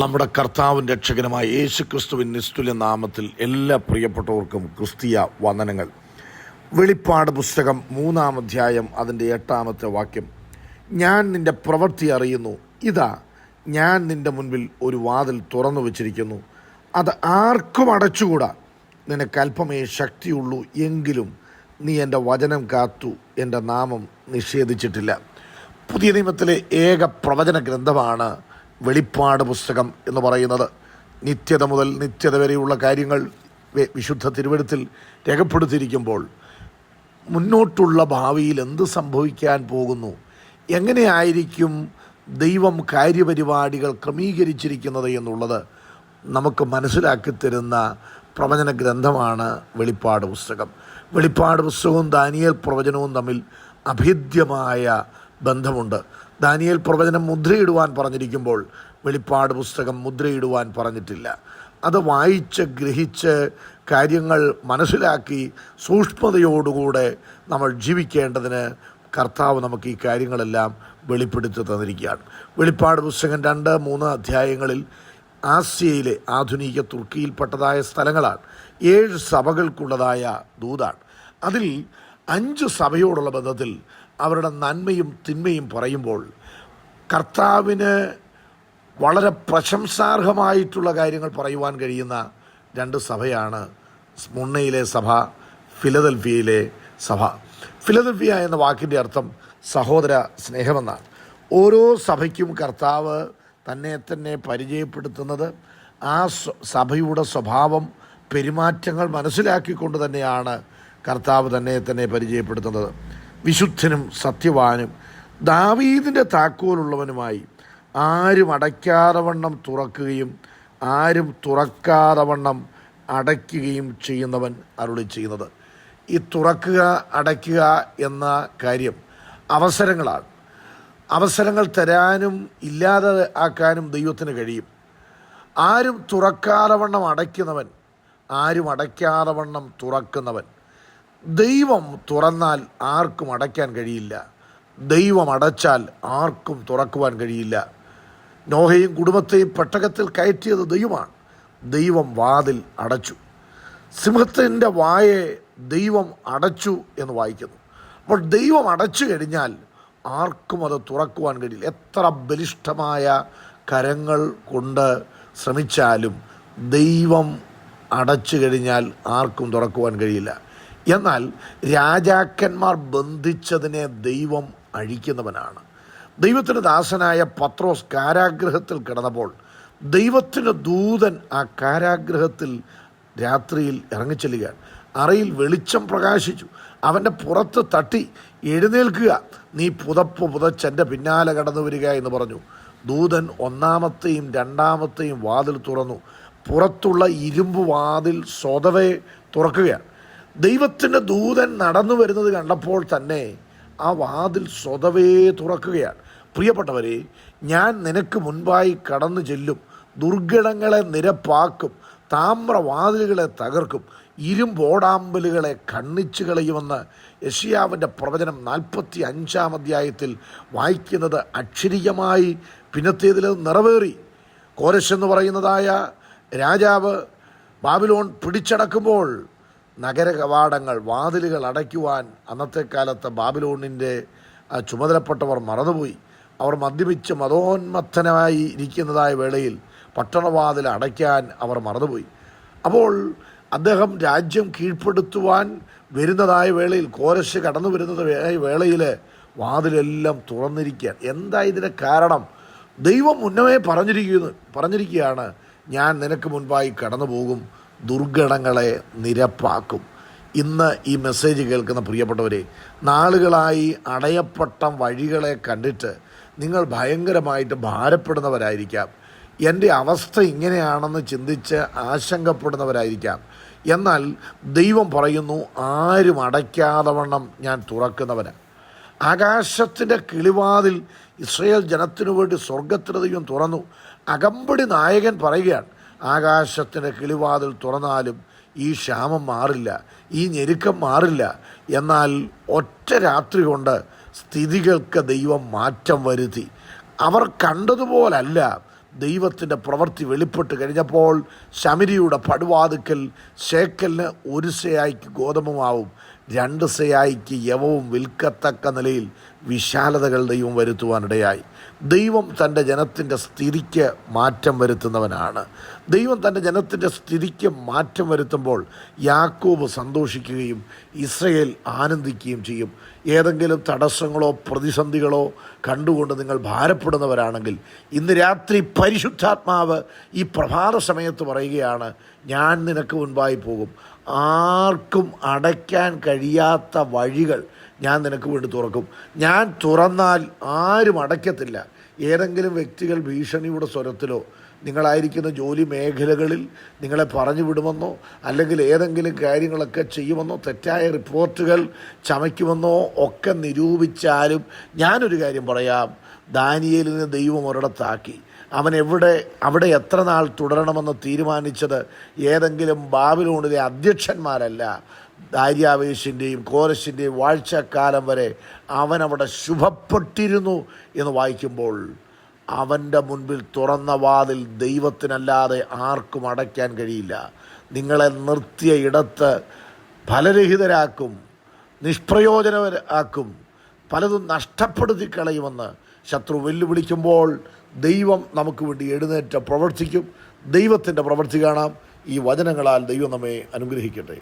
നമ്മുടെ കർത്താവും രക്ഷകനുമായ യേശുക്രിസ്തുവിൻ നിസ്തുല്യ നാമത്തിൽ എല്ലാ പ്രിയപ്പെട്ടവർക്കും ക്രിസ്തീയ വന്ദനങ്ങൾ. വെളിപ്പാട് പുസ്തകം 3-ാം അധ്യായം അതിൻ്റെ 8-ാമത്തെ വാക്യം. ഞാൻ നിൻ്റെ പ്രവൃത്തി അറിയുന്നു, ഇതാ ഞാൻ നിൻ്റെ മുൻപിൽ ഒരു വാതിൽ തുറന്നു വച്ചിരിക്കുന്നു, അത് ആർക്കും അടച്ചുകൂടാ. നിനക്ക് അല്പമേ ശക്തിയുള്ളൂ, എങ്കിലും നീ എൻ്റെ വചനം കാത്തു എൻ്റെ നാമം നിഷേധിച്ചിട്ടില്ല. പുതിയ നിയമത്തിലെ ഏക പ്രവചന ഗ്രന്ഥമാണ് വെളിപ്പാട് പുസ്തകം എന്ന് പറയുന്നത്. നിത്യത മുതൽ നിത്യത വരെയുള്ള കാര്യങ്ങൾ വിശുദ്ധ തിരുവെഴുത്തിൽ രേഖപ്പെടുത്തിയിരിക്കുമ്പോൾ മുന്നോട്ടുള്ള ഭാവിയിൽ എന്ത് സംഭവിക്കാൻ പോകുന്നു, എങ്ങനെയായിരിക്കും ദൈവം കാര്യപരിപാടികൾ ക്രമീകരിച്ചിരിക്കുന്നത് എന്നുള്ളത് നമുക്ക് മനസ്സിലാക്കി തരുന്ന പ്രവചന ഗ്രന്ഥമാണ് വെളിപ്പാട് പുസ്തകം. വെളിപ്പാട് പുസ്തകവും ദാനിയേൽ പ്രവചനവും തമ്മിൽ അഭേദ്യമായ ബന്ധമുണ്ട്. ദാനിയേൽ പ്രവചനം മുദ്രയിടുവാൻ പറഞ്ഞിരിക്കുമ്പോൾ വെളിപ്പാട് പുസ്തകം മുദ്രയിടുവാൻ പറഞ്ഞിട്ടില്ല. അത് വായിച്ച് ഗ്രഹിച്ച് കാര്യങ്ങൾ മനസ്സിലാക്കി സൂക്ഷ്മതയോടുകൂടെ നമ്മൾ ജീവിക്കേണ്ടതിന് കർത്താവ് നമുക്ക് ഈ കാര്യങ്ങളെല്ലാം വെളിപ്പെടുത്തി തന്നിരിക്കുകയാണ്. വെളിപ്പാട് പുസ്തകം 2-3 അധ്യായങ്ങളിൽ ആസിയയിലെ ആധുനിക തുർക്കിയിൽപ്പെട്ടതായ സ്ഥലങ്ങളാണ്. 7 സഭകൾക്കുള്ളതായ ദൂതാണ്. അതിൽ 5 സഭയോടുള്ള ബന്ധത്തിൽ അവരുടെ നന്മയും തിന്മയും പറയുമ്പോൾ കർത്താവിന് വളരെ പ്രശംസാർഹമായിട്ടുള്ള കാര്യങ്ങൾ പറയുവാൻ കഴിയുന്ന 2 സഭയാണ് സ്മുർണ്ണയിലെ സഭ, ഫിലദൽഫിയയിലെ സഭ. ഫിലദൽഫിയ എന്ന വാക്കിൻ്റെ അർത്ഥം സഹോദര സ്നേഹമെന്നാണ്. ഓരോ സഭയ്ക്കും കർത്താവ് തന്നെ പരിചയപ്പെടുത്തുന്നത് ആ സഭയുടെ സ്വഭാവം പെരുമാറ്റങ്ങൾ മനസ്സിലാക്കിക്കൊണ്ട് തന്നെയാണ് കർത്താവ് തന്നെ പരിചയപ്പെടുത്തുന്നത്. വിശുദ്ധനും സത്യവാനും ദാവീദിൻ്റെ താക്കോലുള്ളവനുമായി ആരും അടയ്ക്കാതെ വണ്ണം തുറക്കുകയും ആരും തുറക്കാതെ വണ്ണം അടയ്ക്കുകയും ചെയ്യുന്നവൻ അരുളി ചെയ്യുന്നത്. ഈ തുറക്കുക അടയ്ക്കുക എന്ന കാര്യം അവസരങ്ങളാണ്. അവസരങ്ങൾ തരാനും ഇല്ലാതെ ആക്കാനും ദൈവത്തിന് കഴിയും. ആരും തുറക്കാതെ വണ്ണം അടയ്ക്കുന്നവൻ, ആരും അടയ്ക്കാതെ വണ്ണം തുറക്കുന്നവൻ. ദൈവം തുറന്നാൽ ആർക്കും അടയ്ക്കാൻ കഴിയില്ല, ദൈവം അടച്ചാൽ ആർക്കും തുറക്കുവാൻ കഴിയില്ല. നോഹയും കുടുംബത്തെയും പെട്ടകത്തിൽ കയറ്റിയത് ദൈവമാണ്. ദൈവം വാതിൽ അടച്ചു. സിംഹത്തിൻ്റെ വായെ ദൈവം അടച്ചു എന്ന് വായിക്കുന്നു. അപ്പോൾ ദൈവം അടച്ചു കഴിഞ്ഞാൽ ആർക്കും അത് തുറക്കുവാൻ കഴിയില്ല. എത്ര ബലിഷ്ഠമായ കരങ്ങൾ കൊണ്ട് ശ്രമിച്ചാലും ദൈവം അടച്ചു കഴിഞ്ഞാൽ ആർക്കും തുറക്കുവാൻ കഴിയില്ല. എന്നാൽ രാജാക്കന്മാർ ബന്ധിച്ചതിനെ ദൈവം അഴിക്കുന്നവനാണ്. ദൈവത്തിൻ്റെ ദാസനായ പത്രോസ് കാരാഗ്രഹത്തിൽ കിടന്നപ്പോൾ ദൈവത്തിൻ്റെ ദൂതൻ ആ കാരാഗ്രഹത്തിൽ രാത്രിയിൽ ഇറങ്ങിച്ചെല്ലുകയാണ്. അറയിൽ വെളിച്ചം പ്രകാശിച്ചു. അവൻ്റെ പുറത്ത് തട്ടി, എഴുന്നേൽക്കുക, നീ പുതപ്പ് പുതച്ചെൻ്റെ പിന്നാലെ കടന്നു വരിക എന്ന് പറഞ്ഞു. ദൂതൻ 1-ാമത്തെയും 2-ാമത്തെയും വാതിൽ തുറന്നു. പുറത്തുള്ള ഇരുമ്പ് വാതിൽ സ്വതവേ തുറക്കുകയാണ്. ദൈവത്തിൻ്റെ ദൂതൻ നടന്നു വരുന്നത് കണ്ടപ്പോൾ തന്നെ ആ വാതിൽ സ്വതവേ തുറക്കുകയാണ്. പ്രിയപ്പെട്ടവരെ, ഞാൻ നിനക്ക് മുൻപായി കടന്നു ചെല്ലും, ദുർഘടങ്ങളെ നിരപ്പാക്കും, താമ്രവാതിലുകളെ തകർക്കും, ഇരുമ്പോടാമ്പലുകളെ ഖണ്ഡിച്ചു കളയുമെന്ന് യെശയ്യാവിൻ്റെ പ്രവചനം 45-ാം അധ്യായത്തിൽ വായിക്കുന്നത് അക്ഷരികമായി പിന്നത്തേതിൽ നിറവേറി. കോരശ് എന്ന് പറയുന്നതായ രാജാവ് ബാബിലോൺ പിടിച്ചടക്കുമ്പോൾ നഗര കവാടങ്ങൾ, വാതിലുകൾ അടയ്ക്കുവാൻ അന്നത്തെ കാലത്ത് ബാബിലോണിൻ്റെ ചുമതലപ്പെട്ടവർ മറന്നുപോയി. അവർ മദ്യപിച്ച് മതോന്മത്തനായി ഇരിക്കുന്നതായ വേളയിൽ പട്ടണവാതിൽ അടയ്ക്കാൻ അവർ മറന്നുപോയി. അപ്പോൾ അദ്ദേഹം രാജ്യം കീഴ്പ്പെടുത്തുവാൻ വരുന്നതായ വേളയിൽ, കോരശ് കടന്നു വരുന്നത് വേളയിൽ വാതിലെല്ലാം തുറന്നിരിക്കുകയാണ്. എന്താ ഇതിന് കാരണം? ദൈവം മുന്നമേ പറഞ്ഞിരിക്കുകയാണ്, ഞാൻ നിനക്ക് മുൻപായി കടന്നു പോകും, ദുർഘടങ്ങളെ നിരപ്പാക്കും. ഇന്ന് ഈ മെസ്സേജ് കേൾക്കുന്ന പ്രിയപ്പെട്ടവരെ, നാളുകളായി അടയപ്പെട്ട വഴികളെ കണ്ടിട്ട് നിങ്ങൾ ഭയങ്കരമായിട്ട് ഭാരപ്പെടുന്നവരായിരിക്കാം. എൻ്റെ അവസ്ഥ ഇങ്ങനെയാണെന്ന് ചിന്തിച്ച് ആശങ്കപ്പെടുന്നവരായിരിക്കാം. എന്നാൽ ദൈവം പറയുന്നു, ആരും അടയ്ക്കാതെ വണ്ണം ഞാൻ തുറക്കുന്നവന്. ആകാശത്തിൻ്റെ കിളിവാതിൽ ഇസ്രായേൽ ജനത്തിനു വേണ്ടി സ്വർഗത്തിന് ദൈവം തുറന്നു. അകമ്പടി നായകൻ പറയുകയാണ്, ആകാശത്തിൻ്റെ കിളിവാതിൽ തുറന്നാലും ഈ ക്ഷാമം മാറില്ല, ഈ ഞെരുക്കം മാറില്ല. എന്നാൽ ഒറ്റ രാത്രി കൊണ്ട് സ്ഥിതികൾക്ക് ദൈവം മാറ്റം വരുത്തി. അവർ കണ്ടതുപോലല്ല ദൈവത്തിൻ്റെ പ്രവൃത്തി വെളിപ്പെട്ട് കഴിഞ്ഞപ്പോൾ ശമരിയുടെ പടുവാതുക്കൽ ശേക്കലിന് 1 സെയായിക്ക് ഗോതമ്പുമാവും 2 സെയായിക്ക് യവവും വിൽക്കത്തക്ക നിലയിൽ വിശാലതകൾ ദൈവം വരുത്തുവാനിടയായി. ദൈവം തൻ്റെ ജനത്തിൻ്റെ സ്ഥിതിക്ക് മാറ്റം വരുത്തുന്നവനാണ്. ദൈവം തൻ്റെ ജനത്തിൻ്റെ സ്ഥിതിക്ക് മാറ്റം വരുത്തുമ്പോൾ യാക്കോബ് സന്തോഷിക്കുകയും ഇസ്രയേൽ ആനന്ദിക്കുകയും ചെയ്യും. ഏതെങ്കിലും തടസ്സങ്ങളോ പ്രതിസന്ധികളോ കണ്ടുകൊണ്ട് നിങ്ങൾ ഭാരപ്പെടുന്നവരാണെങ്കിൽ ഇന്ന് രാത്രി പരിശുദ്ധാത്മാവ് ഈ പ്രഭാത സമയത്ത് പറയുകയാണ്, ഞാൻ നിനക്ക് മുൻപായി പോകും. ആർക്കും അടയ്ക്കാൻ കഴിയാത്ത വഴികൾ ഞാൻ നിനക്ക് വേണ്ടി തുറക്കും. ഞാൻ തുറന്നാൽ ആരും അടയ്ക്കത്തില്ല. ഏതെങ്കിലും വ്യക്തികൾ ഭീഷണിയുടെ സ്വരത്തിലോ നിങ്ങളായിരിക്കുന്ന ജോലി മേഖലകളിൽ നിങ്ങളെ പറഞ്ഞു വിടുമെന്നോ അല്ലെങ്കിൽ ഏതെങ്കിലും കാര്യങ്ങളൊക്കെ ചെയ്യുമെന്നോ തെറ്റായ റിപ്പോർട്ടുകൾ ചമയ്ക്കുമെന്നോ ഒക്കെ നിരൂപിച്ചാലും ഞാനൊരു കാര്യം പറയാം, ദാനിയേലിനെ ദൈവം ഒരിടത്താക്കി. അവൻ അവിടെ എത്ര നാൾ തുടരണമെന്ന് തീരുമാനിച്ചത് ഏതെങ്കിലും ബാബിലോണിലെ അധ്യക്ഷന്മാരല്ല. ദാര്യാവേശിൻ്റെയും കോരശിൻ്റെയും വാഴ്ചക്കാലം വരെ അവനവിടെ ശുഭപ്പെട്ടിരുന്നു എന്ന് വായിക്കുമ്പോൾ അവൻ്റെ മുൻപിൽ തുറന്ന വാതിൽ ദൈവത്തിനല്ലാതെ ആർക്കും അടയ്ക്കാൻ കഴിയില്ല. നിങ്ങളെ നിർത്തിയ ഇടത്ത് ഫലരഹിതരാക്കും, നിഷ്പ്രയോജനരാക്കും, പലതും നഷ്ടപ്പെടുത്തി കളയുമെന്ന് ശത്രു വെല്ലുവിളിക്കുമ്പോൾ ദൈവം നമുക്ക് വേണ്ടി എഴുന്നേറ്റ് പ്രവർത്തിക്കും. ദൈവത്തിൻ്റെ പ്രവൃത്തി കാണാം. ഈ വചനങ്ങളാൽ ദൈവം നമ്മെ അനുഗ്രഹിക്കട്ടെ.